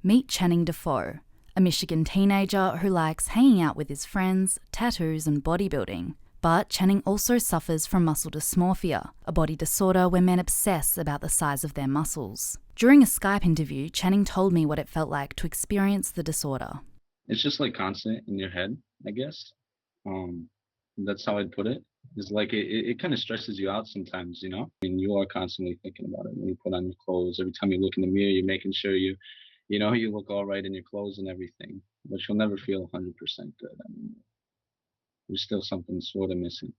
Meet Channing Defoe, a Michigan teenager who likes hanging out with his friends, tattoos and bodybuilding. But Channing also suffers from muscle dysmorphia, a body disorder where men obsess about the size of their muscles. During a Skype interview, Channing told me what it felt like to experience the disorder. It's just like constant in your head, I guess. That's how I'd put it. It's like it kind of stresses you out sometimes, you know? And you are constantly thinking about it when you put on your clothes. Every time you look in the mirror, you're making sure you look all right in your clothes and everything. But you'll never feel 100% good. I mean, there's still something sort of missing.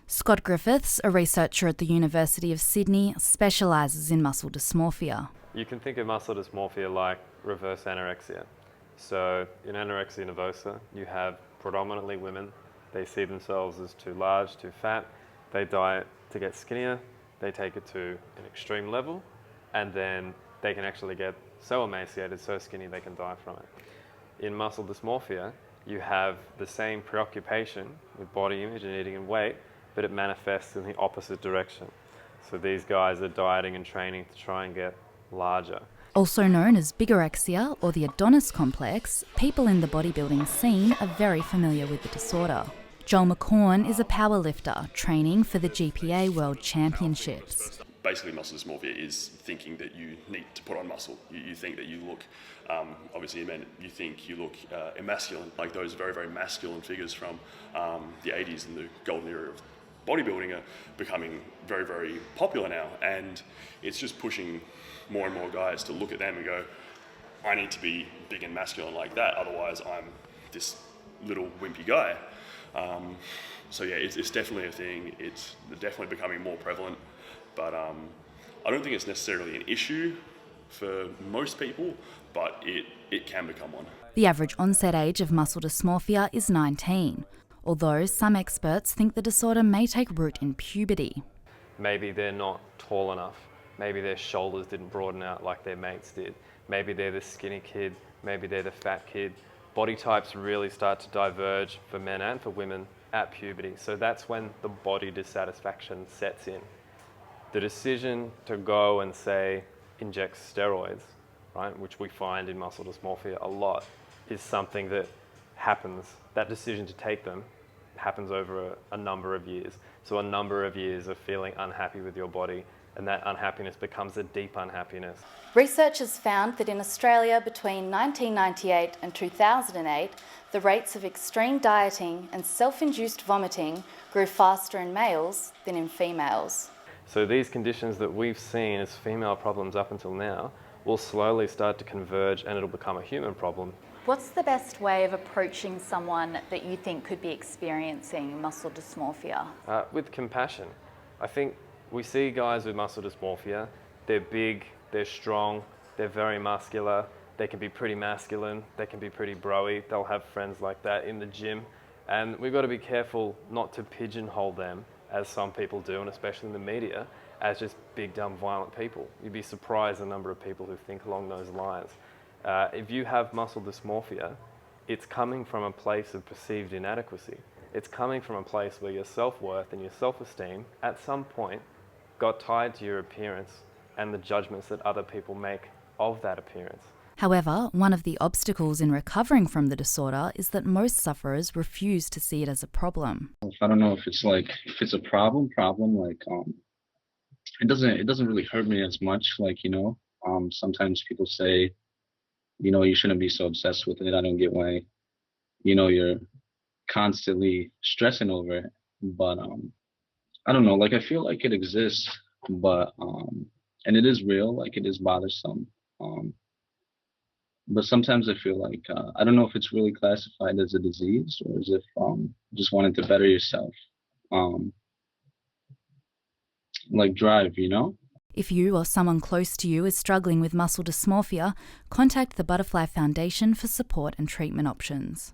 Scott Griffiths, a researcher at the University of Sydney, specialises in muscle dysmorphia. You can think of muscle dysmorphia like reverse anorexia. So in anorexia nervosa, you have predominantly women. They see themselves as too large, too fat. They diet to get skinnier. They take it to an extreme level, and then they can actually get so emaciated, so skinny they can die from it. In muscle dysmorphia, you have the same preoccupation with body image and eating and weight, but it manifests in the opposite direction. So these guys are dieting and training to try and get larger. Also known as bigorexia or the Adonis complex, people in the bodybuilding scene are very familiar with the disorder. Joel McCorn is a powerlifter training for the GPA World Championships. Basically, muscle dysmorphia is thinking that you need to put on muscle. You think that you look, obviously, men, you think you look emasculine, like those very, very masculine figures from the 80s and the golden era of bodybuilding are becoming very, very popular now. And it's just pushing more and more guys to look at them and go, I need to be big and masculine like that, otherwise I'm this little wimpy guy. So yeah, it's definitely a thing. It's definitely becoming more prevalent. But I don't think it's necessarily an issue for most people, but it can become one. The average onset age of muscle dysmorphia is 19, although some experts think the disorder may take root in puberty. Maybe they're not tall enough. Maybe their shoulders didn't broaden out like their mates did. Maybe they're the skinny kid. Maybe they're the fat kid. Body types really start to diverge for men and for women at puberty. So that's when the body dissatisfaction sets in. The decision to go and say inject steroids, right, which we find in muscle dysmorphia a lot, is something that happens. That decision to take them happens over a number of years. So a number of years of feeling unhappy with your body, and that unhappiness becomes a deep unhappiness. Researchers found that in Australia between 1998 and 2008, the rates of extreme dieting and self-induced vomiting grew faster in males than in females. So these conditions that we've seen as female problems up until now will slowly start to converge and it'll become a human problem. What's the best way of approaching someone that you think could be experiencing muscle dysmorphia? With compassion. I think we see guys with muscle dysmorphia, they're big, they're strong, they're very muscular, they can be pretty masculine, they can be pretty broy, they'll have friends like that in the gym, and we've got to be careful not to pigeonhole them, as some people do, and especially in the media, as just big, dumb, violent people. You'd be surprised the number of people who think along those lines. If you have muscle dysmorphia, it's coming from a place of perceived inadequacy. It's coming from a place where your self-worth and your self-esteem, at some point, got tied to your appearance and the judgments that other people make of that appearance. However, one of the obstacles in recovering from the disorder is that most sufferers refuse to see it as a problem. I don't know if it's a problem, like it doesn't really hurt me as much. Like, sometimes people say, you shouldn't be so obsessed with it. I don't get why, you're constantly stressing over it. But I don't know, like I feel like it exists, but and it is real, like it is bothersome. But sometimes I feel like I don't know if it's really classified as a disease or as if just wanting to better yourself, like drive, If you or someone close to you is struggling with muscle dysmorphia, contact the Butterfly Foundation for support and treatment options.